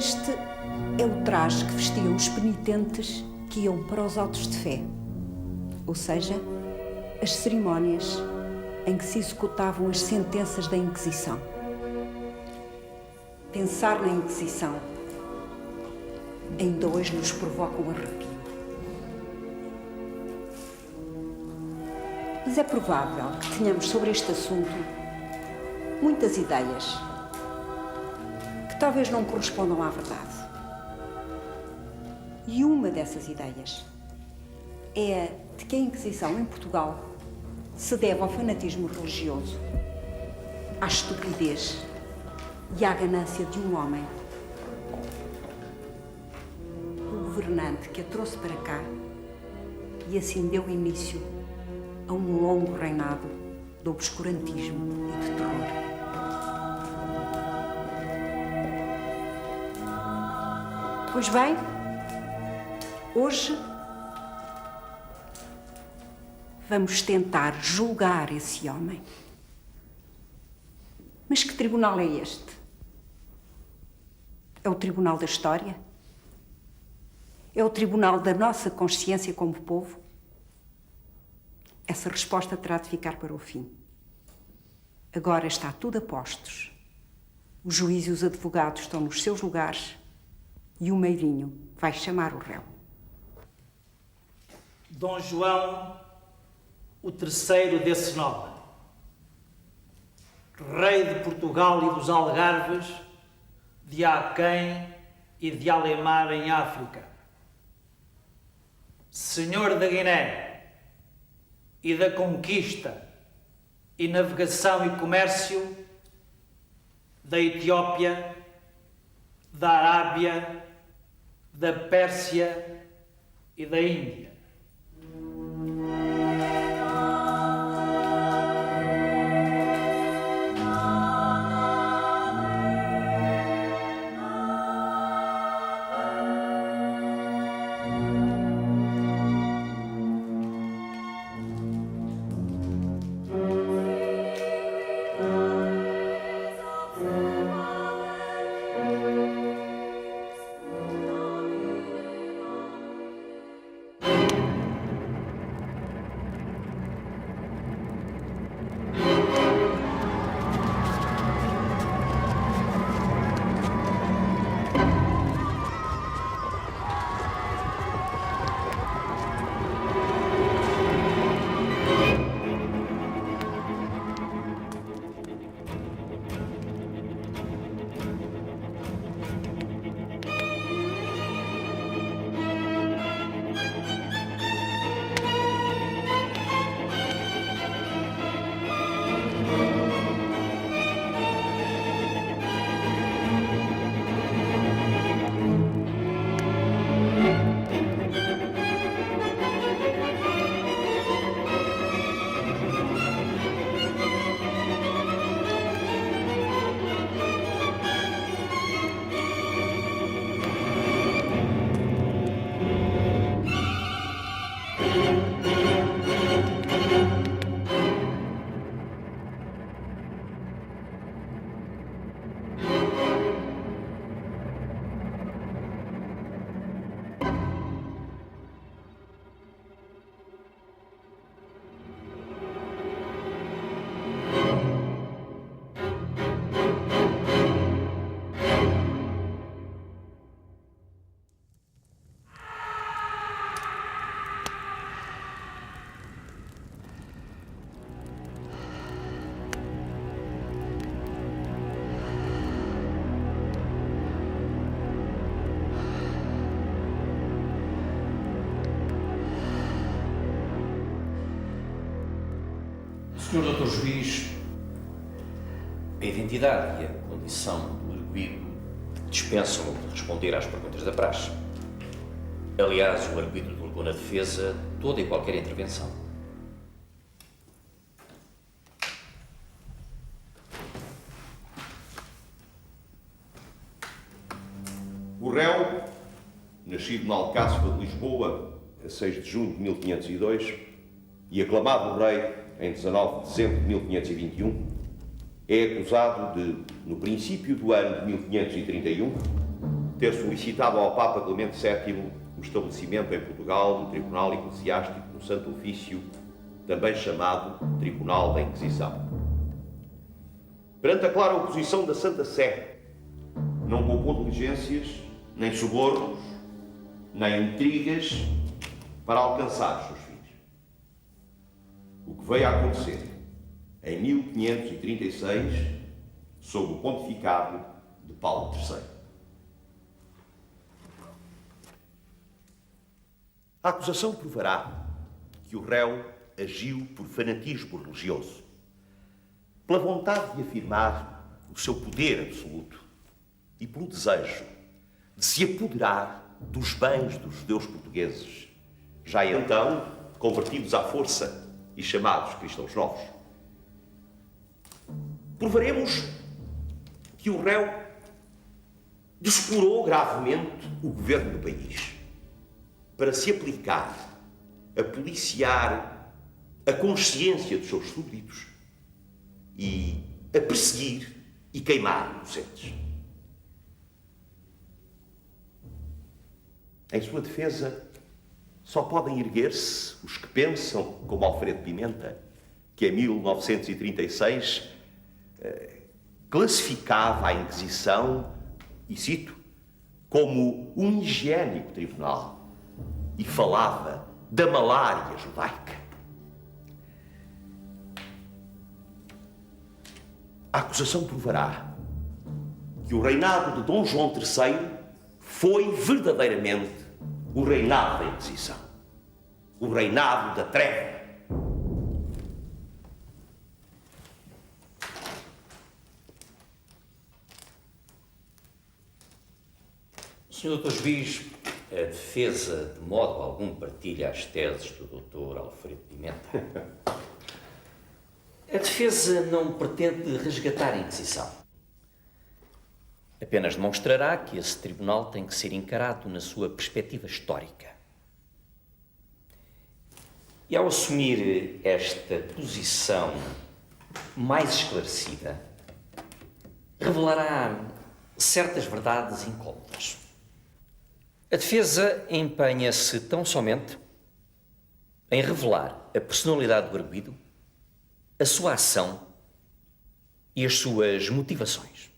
Este é o traje que vestiam os penitentes que iam para os autos de fé, ou seja, as cerimónias em que se executavam as sentenças da Inquisição. Pensar na Inquisição ainda hoje nos provoca um arrepio. Mas é provável que tenhamos sobre este assunto muitas ideias que talvez não correspondam à verdade. E uma dessas ideias é a de que a Inquisição em Portugal se deve ao fanatismo religioso, à estupidez e à ganância de um homem, o governante que a trouxe para cá, e assim deu início a um longo reinado de obscurantismo e de terror. Pois bem, hoje vamos tentar julgar esse homem. Mas que tribunal é este? É o tribunal da história? É o tribunal da nossa consciência como povo? Essa resposta terá de ficar para o fim. Agora está tudo a postos. O juiz e os advogados estão nos seus lugares e o meirinho vai chamar o réu. Dom João, o terceiro desse nome, rei de Portugal e dos Algarves, de Aquém e de Alemar em África, senhor da Guiné e da conquista e navegação e comércio, da Etiópia, da Arábia, da Pérsia e da Índia. Senhor Dr. Juiz, a identidade e a condição do arguido dispensam de responder às perguntas da praxe. Aliás, o arguido delegou na defesa toda e qualquer intervenção. O réu, nascido na Alcáçova de Lisboa, a 6 de junho de 1502, e aclamado rei em 19 de dezembro de 1521, é acusado de, no princípio do ano de 1531, ter solicitado ao Papa Clemente VII o estabelecimento em Portugal do Tribunal Eclesiástico do Santo Ofício, também chamado Tribunal da Inquisição. Perante a clara oposição da Santa Sé, não poupou diligências, nem subornos, nem intrigas para alcançar os seus fins. O que veio a acontecer em 1536, sob o pontificado de Paulo III. A acusação provará que o réu agiu por fanatismo religioso, pela vontade de afirmar o seu poder absoluto e pelo desejo de se apoderar dos bens dos judeus portugueses, já então convertidos à força e chamados cristãos novos. Provaremos que o réu descurou gravemente o governo do país para se aplicar a policiar a consciência dos seus súbditos e a perseguir e queimar inocentes. Em sua defesa, só podem erguer-se os que pensam, como Alfredo Pimenta, que em 1936 classificava a Inquisição, e cito, como um higiênico tribunal e falava da malária judaica. A acusação provará que o reinado de Dom João III foi verdadeiramente o reinado da Inquisição, o reinado da treva. Senhor Dr. Juiz, a defesa de modo algum partilha as teses do Dr. Alfredo Pimenta. A defesa não pretende resgatar a Inquisição. Apenas demonstrará que esse tribunal tem que ser encarado na sua perspectiva histórica. E ao assumir esta posição mais esclarecida, revelará certas verdades incómodas. A defesa empenha-se tão somente em revelar a personalidade do arguido, a sua ação e as suas motivações.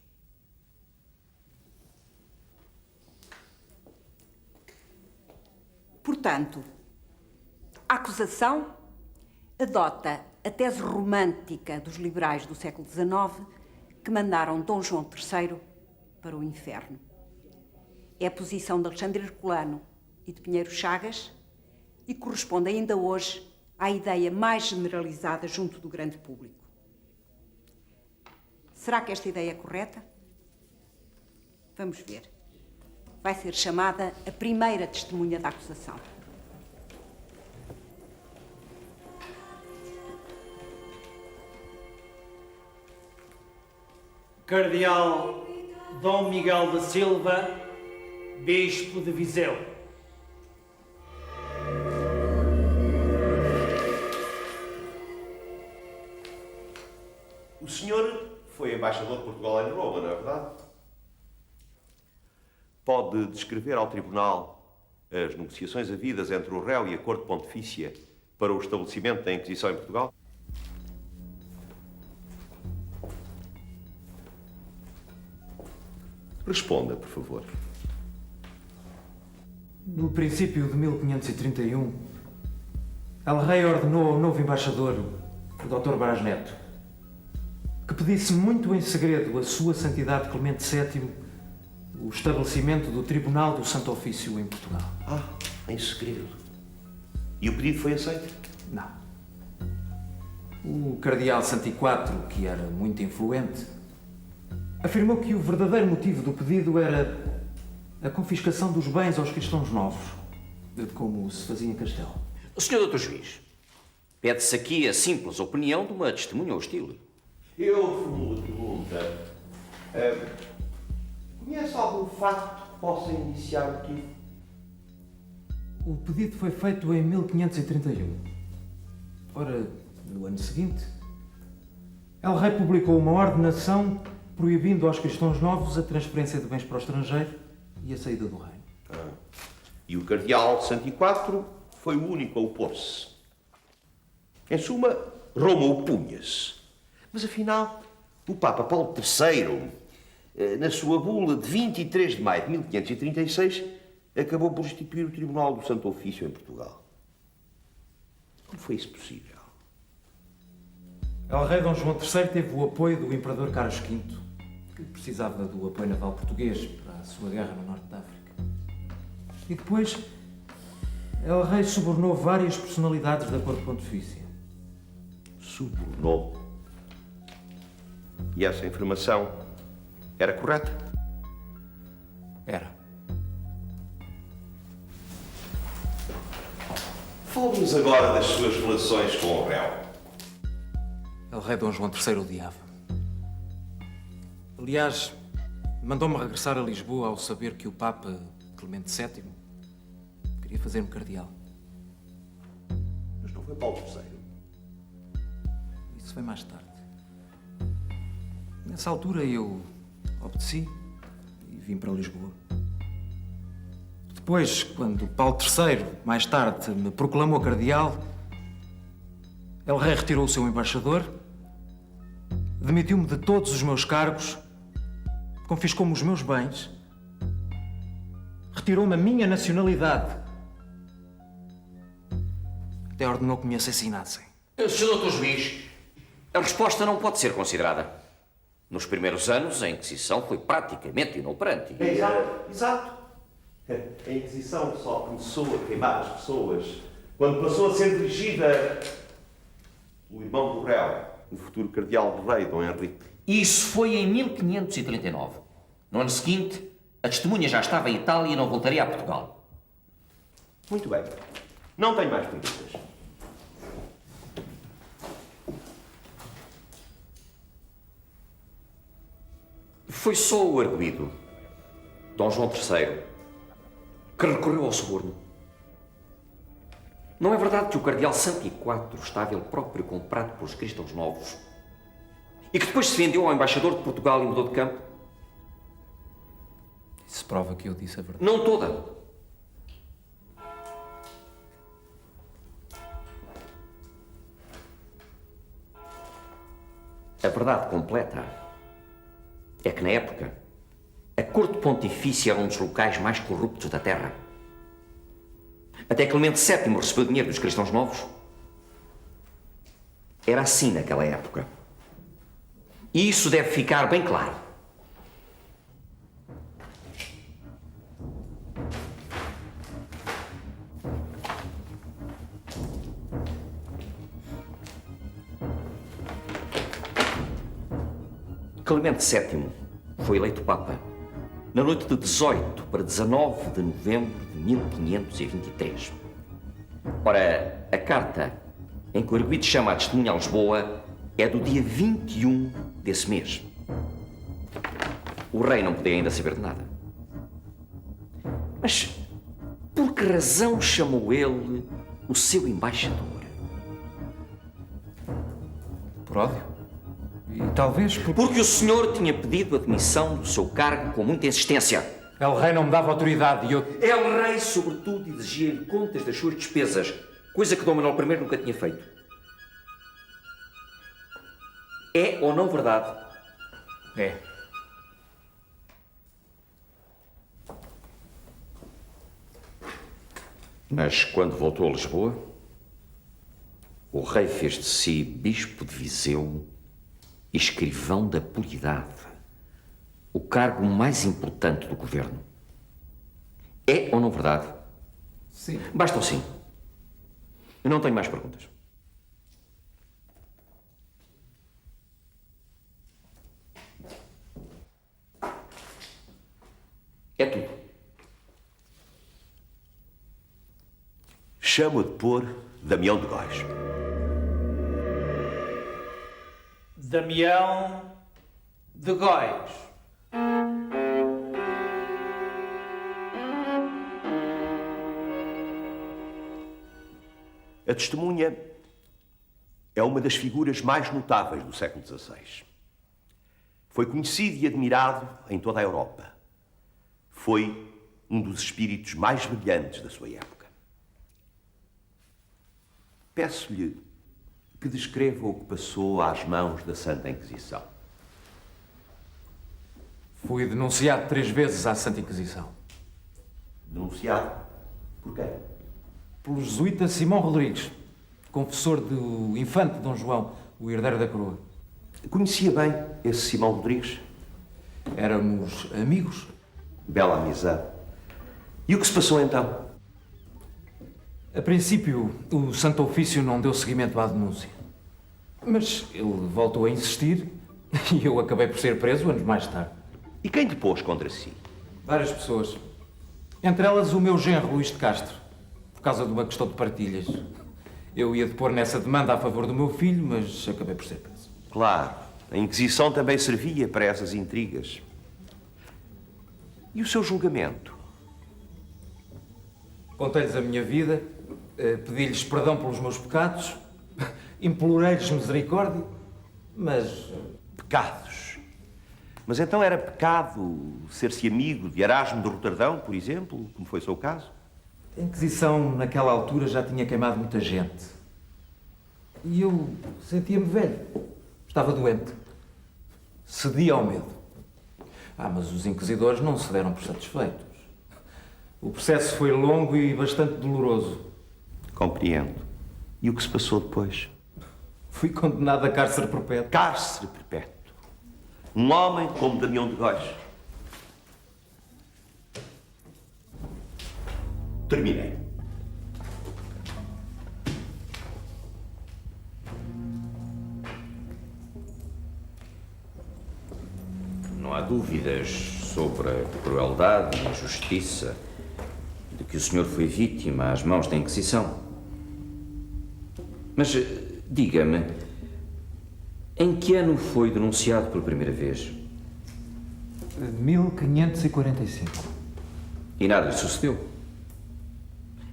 Portanto, a acusação adota a tese romântica dos liberais do século XIX que mandaram Dom João III para o inferno. É a posição de Alexandre Herculano e de Pinheiro Chagas e corresponde ainda hoje à ideia mais generalizada junto do grande público. Será que esta ideia é correta? Vamos ver. Vai ser chamada a primeira testemunha da acusação. Cardeal Dom Miguel da Silva, Bispo de Viseu. O senhor foi embaixador de Portugal em Roma, não é verdade? Pode descrever ao Tribunal as negociações havidas entre o réu e a Corte Pontifícia para o estabelecimento da Inquisição em Portugal? Responda, por favor. No princípio de 1531, El Rei ordenou ao novo embaixador, o Dr. Brás Neto, que pedisse muito em segredo a sua Santidade Clemente VII o estabelecimento do Tribunal do Santo Ofício em Portugal. Ah, em segredo. E o pedido foi aceito? Não. O cardeal Santiquatro, que era muito influente, afirmou que o verdadeiro motivo do pedido era a confiscação dos bens aos cristãos novos, de como se fazia em Castelo. O Sr. Dr. Juiz, pede-se aqui a simples opinião de uma testemunha hostil. Eu formulo a pergunta. Conhece algum facto que possa indiciar o motivo? O pedido foi feito em 1531. Ora, no ano seguinte, El Rei publicou uma ordenação proibindo aos cristãos novos a transferência de bens para o estrangeiro e a saída do reino. E o cardeal Santo IV foi o único a opor-se. Em suma, Roma opunha-se. Mas afinal, o Papa Paulo III, na sua bula de 23 de maio de 1536, acabou por instituir o Tribunal do Santo Ofício em Portugal. Como foi isso possível? El Rei Dom João III teve o apoio do Imperador Carlos V, que precisava do apoio naval português para a sua guerra no norte da África. E depois, El Rei subornou várias personalidades da corte pontifícia. Subornou. E essa informação era correta? Era. Fale-nos agora das suas relações com o réu. El Rei Dom João III odiava. Aliás, mandou-me regressar a Lisboa ao saber que o Papa Clemente VII queria fazer-me cardeal. Mas não foi Paulo III. Isso foi mais tarde. Nessa altura eu obedeci e vim para Lisboa. Depois, quando Paulo III, mais tarde, me proclamou cardeal, El Rei retirou o seu embaixador, demitiu-me de todos os meus cargos, confiscou-me os meus bens, retirou-me a minha nacionalidade, até ordenou que me assassinassem. Sr. Dr. Juiz, a resposta não pode ser considerada. Nos primeiros anos, a Inquisição foi praticamente inoperante. Exato. A Inquisição só começou a queimar as pessoas quando passou a ser dirigida pelo irmão do réu, o futuro cardeal do rei, Dom Henrique. Isso foi em 1539. No ano seguinte, a testemunha já estava em Itália e não voltaria a Portugal. Muito bem. Não tenho mais perguntas. Foi só o arguido, Dom João III, que recorreu ao suborno. Não é verdade que o cardeal Santo IV estava ele próprio comprado pelos cristãos novos e que depois se vendeu ao embaixador de Portugal e mudou de campo? Isso prova que eu disse a verdade. Não toda. A verdade completa é que, na época, a corte pontifícia era um dos locais mais corruptos da terra. Até Clemente VII recebeu dinheiro dos cristãos novos. Era assim naquela época. E isso deve ficar bem claro. Clemente VII foi eleito Papa na noite de 18 para 19 de novembro de 1523. Ora, a carta em que o arguido chama a testemunha a Lisboa é do dia 21 desse mês. O rei não podia ainda saber de nada. Mas por que razão chamou ele o seu embaixador? Por ódio? E talvez por... Porque o senhor tinha pedido a demissão do seu cargo com muita insistência. El Rei não me dava autoridade e eu... El Rei, sobretudo, exigia-lhe contas das suas despesas, coisa que Dom Manuel I nunca tinha feito. É ou não verdade? É. Mas quando voltou a Lisboa, o rei fez de si bispo de Viseu e escrivão da Puridade, o cargo mais importante do governo. É ou não verdade? Sim. Basta o sim. Eu não tenho mais perguntas. É tudo. Chamo de pôr Damião de Góis. Damião de Góis. A testemunha é uma das figuras mais notáveis do século XVI. Foi conhecido e admirado em toda a Europa. Foi um dos espíritos mais brilhantes da sua época. Peço-lhe que descreva o que passou às mãos da Santa Inquisição. Fui denunciado 3 vezes à Santa Inquisição. Denunciado por quem? Pelo jesuíta Simão Rodrigues, confessor do infante Dom João, o herdeiro da coroa. Conhecia bem esse Simão Rodrigues? Éramos amigos. Bela amizade. E o que se passou então? A princípio, o Santo Ofício não deu seguimento à denúncia. Mas ele voltou a insistir e eu acabei por ser preso anos mais tarde. E quem te pôs contra si? Várias pessoas. Entre elas o meu genro, Luís de Castro, por causa de uma questão de partilhas. Eu ia depor nessa demanda a favor do meu filho, mas acabei por ser preso. Claro, a Inquisição também servia para essas intrigas. E o seu julgamento? Contei-lhes a minha vida, pedi-lhes perdão pelos meus pecados, implorei-lhes misericórdia, mas... Pecados. Mas então era pecado ser-se amigo de Erasmo de Roterdão, por exemplo, como foi o seu caso? A Inquisição, naquela altura, já tinha queimado muita gente. E eu sentia-me velho. Estava doente. Cedia ao medo. Mas os inquisidores não se deram por satisfeitos. O processo foi longo e bastante doloroso. Compreendo. E o que se passou depois? Fui condenado a cárcere perpétuo. Cárcere perpétuo. Um homem como Damião de Góis. Terminei. Não há dúvidas sobre a crueldade e a injustiça de que o senhor foi vítima às mãos da Inquisição. Mas, diga-me, em que ano foi denunciado pela primeira vez? 1545. E nada lhe sucedeu?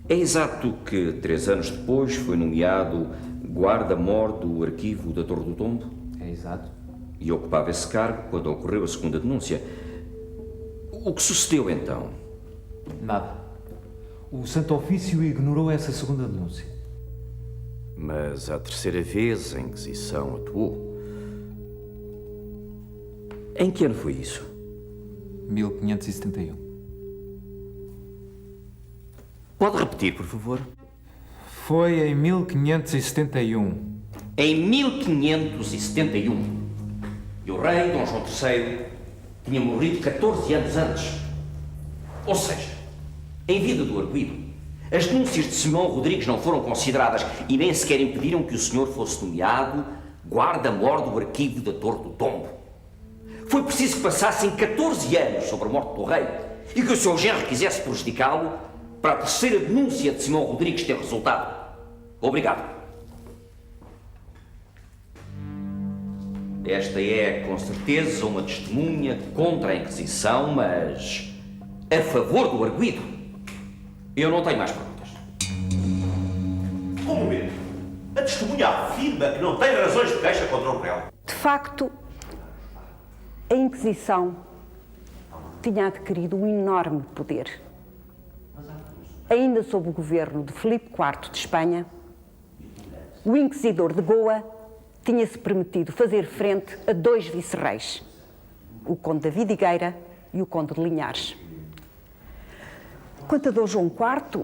É exato que 3 anos depois foi nomeado guarda-mor do arquivo da Torre do Tombo? É exato. E ocupava esse cargo quando ocorreu a segunda denúncia. O que sucedeu então? Nada. O Santo Ofício ignorou essa segunda denúncia. Mas à terceira vez a Inquisição atuou. Em que ano foi isso? 1571. Pode repetir, por favor? Foi em 1571. Em 1571. E o rei Dom João III tinha morrido 14 anos antes. Ou seja, em vida do arguido, as denúncias de Simão Rodrigues não foram consideradas e nem sequer impediram que o senhor fosse nomeado guarda-mor do arquivo da Torre do Tombo. Foi preciso que passassem 14 anos sobre a morte do rei e que o seu genro quisesse prejudicá-lo para a terceira denúncia de Simão Rodrigues ter resultado. Obrigado. Esta é, com certeza, uma testemunha contra a Inquisição, mas a favor do arguido. Eu não tenho mais perguntas. Um momento. A testemunha afirma que não tem razões de queixa contra o réu. De facto, a Inquisição tinha adquirido um enorme poder. Ainda sob o governo de Filipe IV de Espanha, o inquisidor de Goa tinha-se permitido fazer frente a 2 vice-reis, o conde da Vidigueira e o conde de Linhares. Quanto a Dom João IV,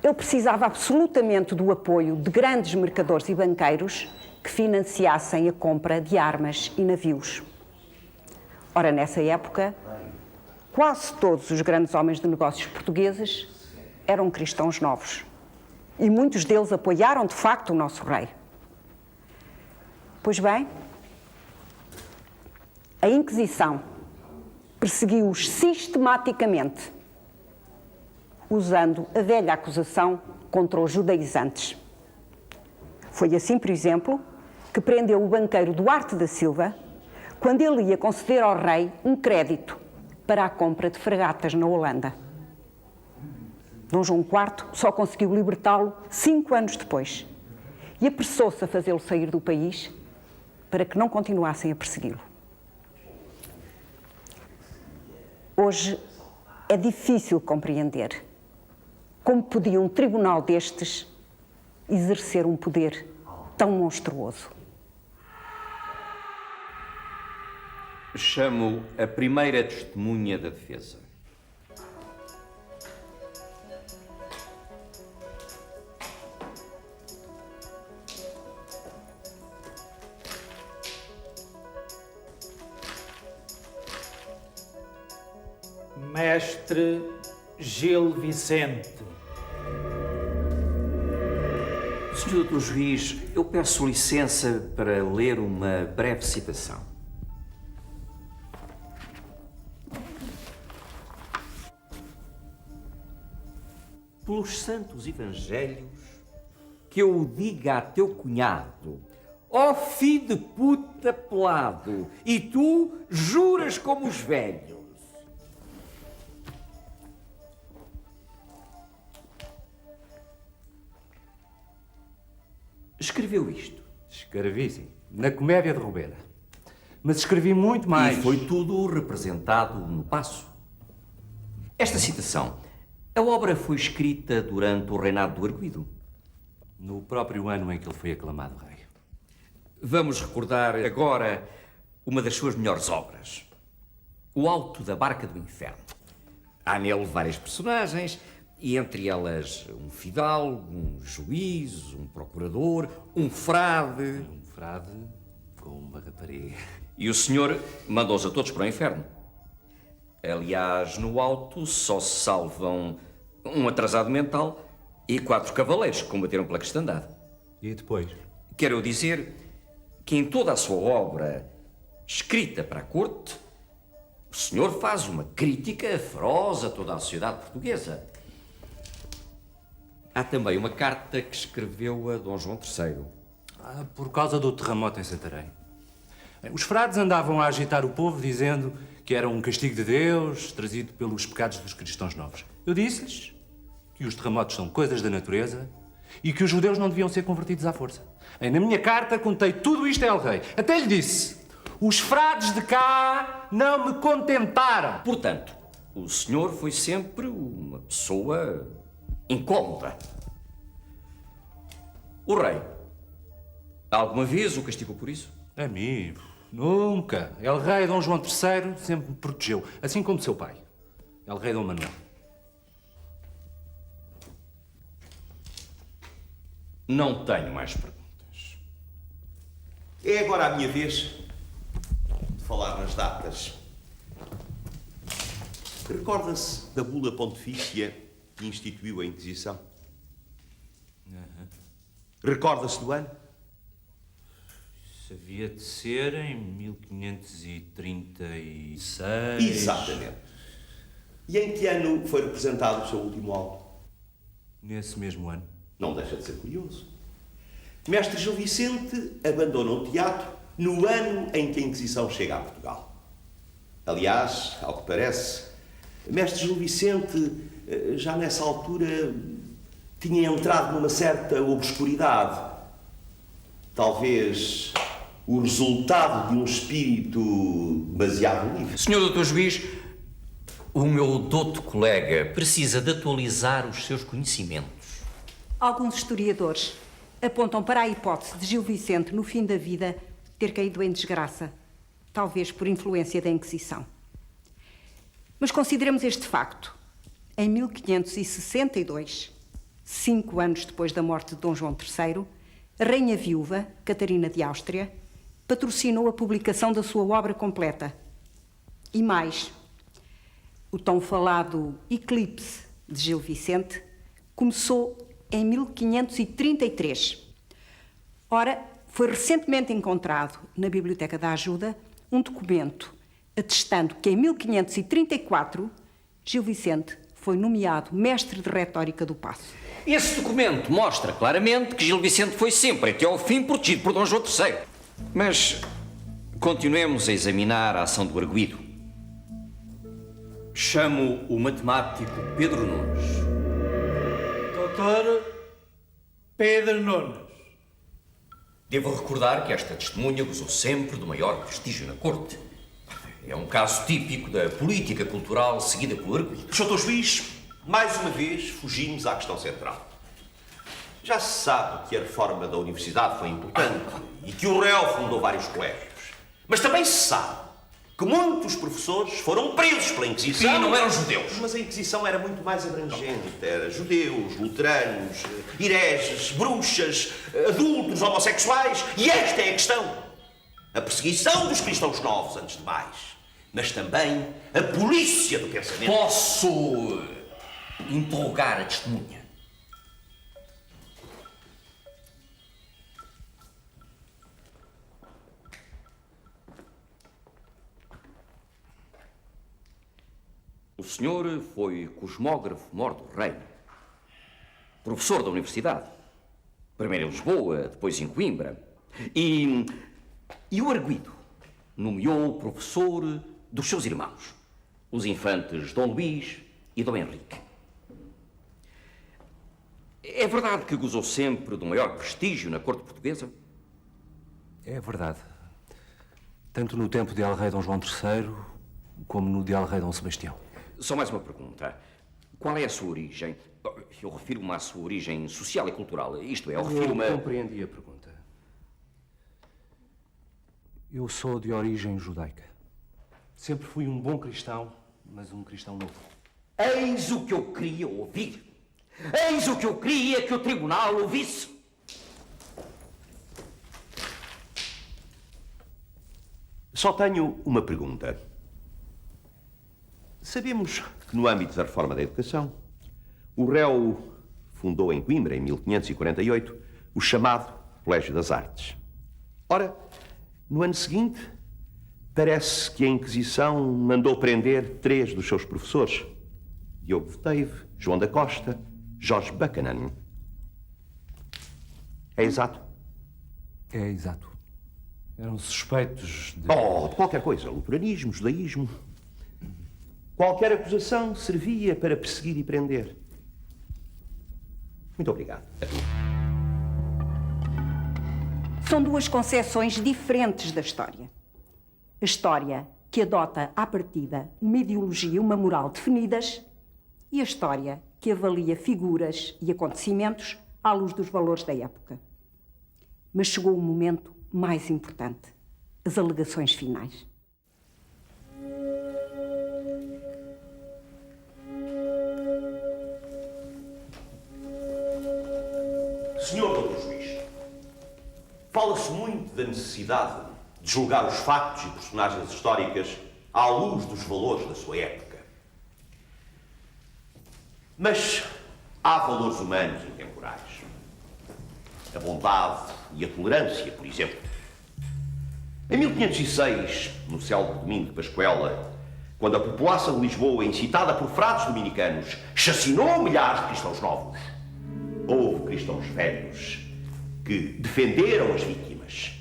ele precisava absolutamente do apoio de grandes mercadores e banqueiros que financiassem a compra de armas e navios. Ora, nessa época, quase todos os grandes homens de negócios portugueses eram cristãos novos. E muitos deles apoiaram, de facto, o nosso rei. Pois bem, a Inquisição perseguiu-os sistematicamente, usando a velha acusação contra os judaizantes. Foi assim, por exemplo, que prendeu o banqueiro Duarte da Silva quando ele ia conceder ao rei um crédito para a compra de fragatas na Holanda. Dom João IV só conseguiu libertá-lo 5 anos depois e apressou-se a fazê-lo sair do país para que não continuassem a persegui-lo. Hoje, É difícil compreender como podia um tribunal destes exercer um poder tão monstruoso. Chamo a primeira testemunha da defesa. Mestre Gil Vicente. Senhor Dr. Juiz, eu peço licença para ler uma breve citação. Pelos santos evangelhos, que eu o diga a teu cunhado, ó filho de puta pelado, e tu juras como os velhos. Escreveu isto. Escrevi, sim. Na Comédia de Rubena. Mas escrevi muito mais. E foi tudo representado no passo. Esta citação, a obra foi escrita durante o reinado do Arguido. No próprio ano em que ele foi aclamado rei. Vamos recordar agora uma das suas melhores obras. O Alto da Barca do Inferno. Há nele várias personagens, e entre elas um fidalgo, um juiz, um procurador, um frade. Um frade com uma rapariga. E o senhor mandou-os a todos para o inferno. Aliás, no alto só se salvam um atrasado mental e 4 cavaleiros que combateram pela cristandade. E depois? Quero dizer que em toda a sua obra, escrita para a corte, o senhor faz uma crítica feroz a toda a sociedade portuguesa. Há também uma carta que escreveu a Dom João III. Por causa do terremoto em Santarém. Os frades andavam a agitar o povo dizendo que era um castigo de Deus trazido pelos pecados dos cristãos novos. Eu disse-lhes que os terremotos são coisas da natureza e que os judeus não deviam ser convertidos à força. Na minha carta contei tudo isto a El Rei. Até lhe disse: os frades de cá não me contentaram. Portanto, o senhor foi sempre uma pessoa incómoda. O rei, alguma vez o castigou por isso? A mim, nunca. El Rei Dom João III sempre me protegeu, assim como seu pai, El Rei Dom Manuel. Não tenho mais perguntas. É agora a minha vez de falar nas datas. Recorda-se da bula pontifícia que instituiu a Inquisição? Recorda-se do ano? Isso havia de ser em 1536. Exatamente. E em que ano foi representado o seu último auto? Nesse mesmo ano. Não deixa de ser curioso. Mestre Gil Vicente abandona o teatro no ano em que a Inquisição chega a Portugal. Aliás, ao que parece, Mestre Gil Vicente, já nessa altura, tinha entrado numa certa obscuridade. Talvez o resultado de um espírito demasiado livre. Senhor Dr. Juiz, o meu douto colega precisa de atualizar os seus conhecimentos. Alguns historiadores apontam para a hipótese de Gil Vicente, no fim da vida, ter caído em desgraça, talvez por influência da Inquisição. Mas consideremos este facto. Em 1562, 5 anos depois da morte de Dom João III, a rainha viúva, Catarina de Áustria, patrocinou a publicação da sua obra completa. E mais, o tão falado Eclipse de Gil Vicente começou em 1533. Ora, foi recentemente encontrado na Biblioteca da Ajuda um documento atestando que em 1534 Gil Vicente foi nomeado mestre de retórica do Paço. Esse documento mostra claramente que Gil Vicente foi sempre, até ao fim, protegido por Dom João III. Mas continuemos a examinar a ação do arguido. Chamo o matemático Pedro Nunes. Doutor Pedro Nunes. Devo recordar que esta testemunha gozou sempre do maior prestígio na corte. É um caso típico da política cultural seguida pelo arguido. Sr. Juiz, mais uma vez fugimos à questão central. Já se sabe que a reforma da universidade foi importante e que o réu fundou vários colégios. Mas também se sabe que muitos professores foram presos pela Inquisição. E não eram judeus. Mas a Inquisição era muito mais abrangente. Era judeus, luteranos, hereges, bruxas, adultos, homossexuais. E esta é a questão. A perseguição dos cristãos novos, antes de mais. Mas também a polícia do pensamento. Posso interrogar a testemunha? O senhor foi cosmógrafo-mor do reino, professor da universidade, primeiro em Lisboa, depois em Coimbra, e o arguido nomeou professor dos seus irmãos, os infantes Dom Luís e Dom Henrique. É verdade que gozou sempre do maior prestígio na corte portuguesa? É verdade. Tanto no tempo de El-Rei Dom João III, como no de El-Rei Dom Sebastião. Só mais uma pergunta. Qual é a sua origem? Eu refiro-me à sua origem social e cultural. Isto é, eu refiro-me a... Compreendi a pergunta. Eu sou de origem judaica. Sempre fui um bom cristão, mas um cristão novo. Eis o que eu queria ouvir. Eis o que eu queria que o tribunal ouvisse. Só tenho uma pergunta. Sabemos que no âmbito da reforma da educação, o réu fundou em Coimbra, em 1548, o chamado Colégio das Artes. Ora, no ano seguinte, parece que a Inquisição mandou prender 3 dos seus professores. Diogo Teve, João da Costa, Jorge Buchanan. É exato? É exato. Eram suspeitos de... De qualquer coisa. Luteranismo, judaísmo. Qualquer acusação servia para perseguir e prender. Muito obrigado. São duas concepções diferentes da história. A história que adota à partida uma ideologia e uma moral definidas e a história que avalia figuras e acontecimentos à luz dos valores da época. Mas chegou o momento mais importante, as alegações finais. Senhor Doutor Juiz, fala-se muito da necessidade de julgar os factos e personagens históricas à luz dos valores da sua época. Mas há valores humanos intemporais. A bondade e a tolerância, por exemplo. Em 1506, no célebre domingo de Pascuela, quando a população de Lisboa, incitada por frades dominicanos, chacinou milhares de cristãos novos, houve cristãos velhos que defenderam as vítimas.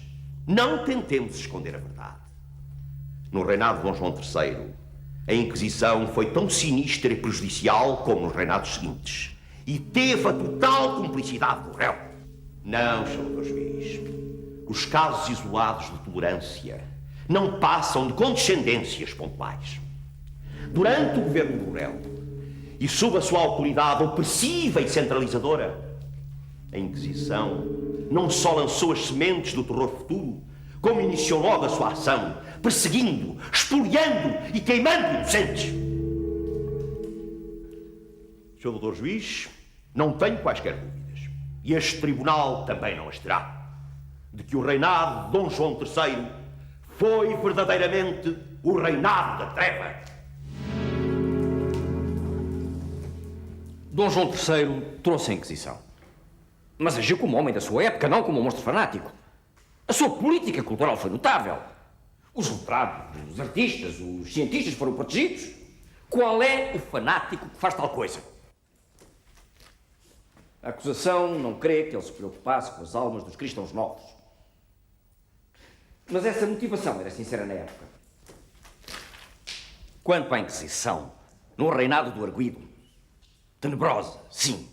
Não tentemos esconder a verdade. No reinado de Dom João III, a Inquisição foi tão sinistra e prejudicial como nos reinados seguintes e teve a total cumplicidade do réu. Não, Sr. Juiz. Os casos isolados de tolerância não passam de condescendências pontuais. Durante o governo do réu e sob a sua autoridade opressiva e centralizadora, a Inquisição não só lançou as sementes do terror futuro, como iniciou logo a sua ação, perseguindo, expoliando e queimando inocentes. Sr. Doutor Juiz, não tenho quaisquer dúvidas, e este tribunal também não as terá, de que o reinado de Dom João III foi verdadeiramente o reinado da treva. Dom João III trouxe a Inquisição, mas agiu como homem da sua época, não como um monstro fanático. A sua política cultural foi notável. Os letrados, os artistas, os cientistas foram protegidos. Qual é o fanático que faz tal coisa? A acusação não crê que ele se preocupasse com as almas dos cristãos novos. Mas essa motivação era sincera na época. Quanto à Inquisição, no reinado do arguido, tenebrosa, sim,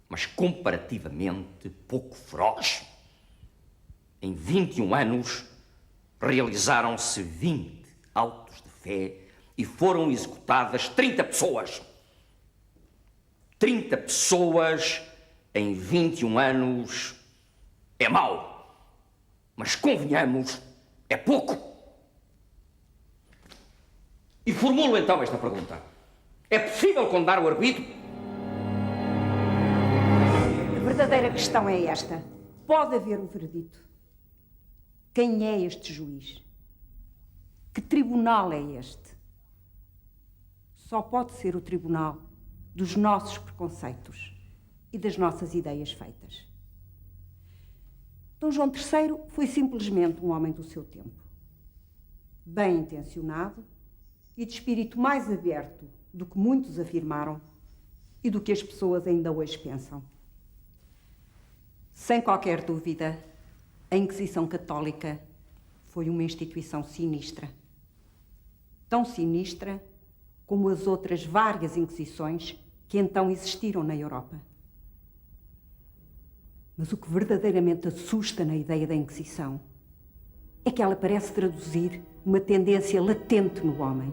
mas comparativamente pouco feroz. Em 21 anos, realizaram-se 20 autos de fé e foram executadas 30 pessoas. 30 pessoas em 21 anos é mau, mas convenhamos, é pouco. E formulo então esta pergunta: é possível condenar o arguido? A verdadeira questão é esta. Pode haver um veredito. Quem é este juiz? Que tribunal é este? Só pode ser o tribunal dos nossos preconceitos e das nossas ideias feitas. Dom João III foi simplesmente um homem do seu tempo, bem intencionado e de espírito mais aberto do que muitos afirmaram e do que as pessoas ainda hoje pensam. Sem qualquer dúvida, a Inquisição Católica foi uma instituição sinistra. Tão sinistra como as outras várias Inquisições que então existiram na Europa. Mas o que verdadeiramente assusta na ideia da Inquisição é que ela parece traduzir uma tendência latente no homem.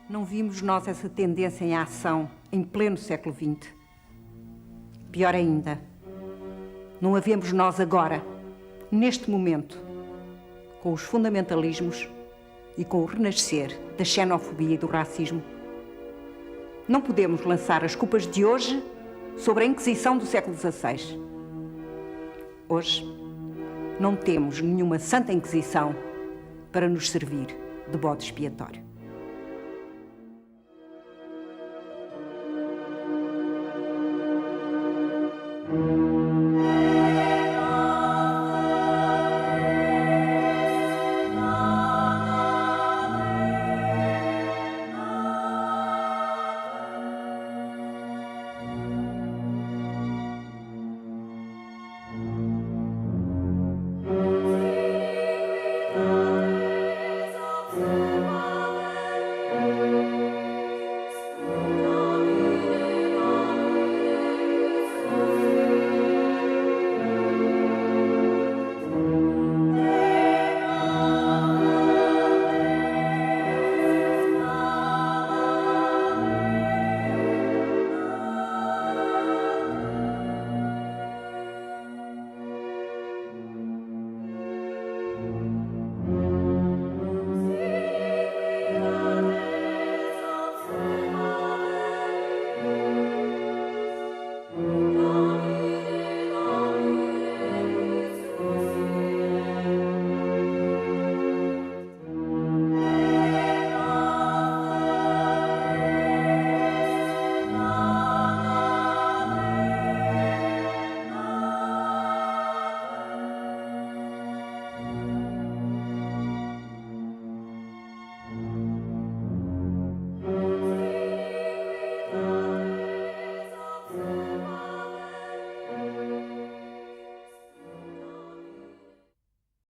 Não vimos nós essa tendência em ação em pleno século XX. Pior ainda, não a vemos nós agora, neste momento, com os fundamentalismos e com o renascer da xenofobia e do racismo. Não podemos lançar as culpas de hoje sobre a Inquisição do século XVI. Hoje, não temos nenhuma Santa Inquisição para nos servir de bode expiatório.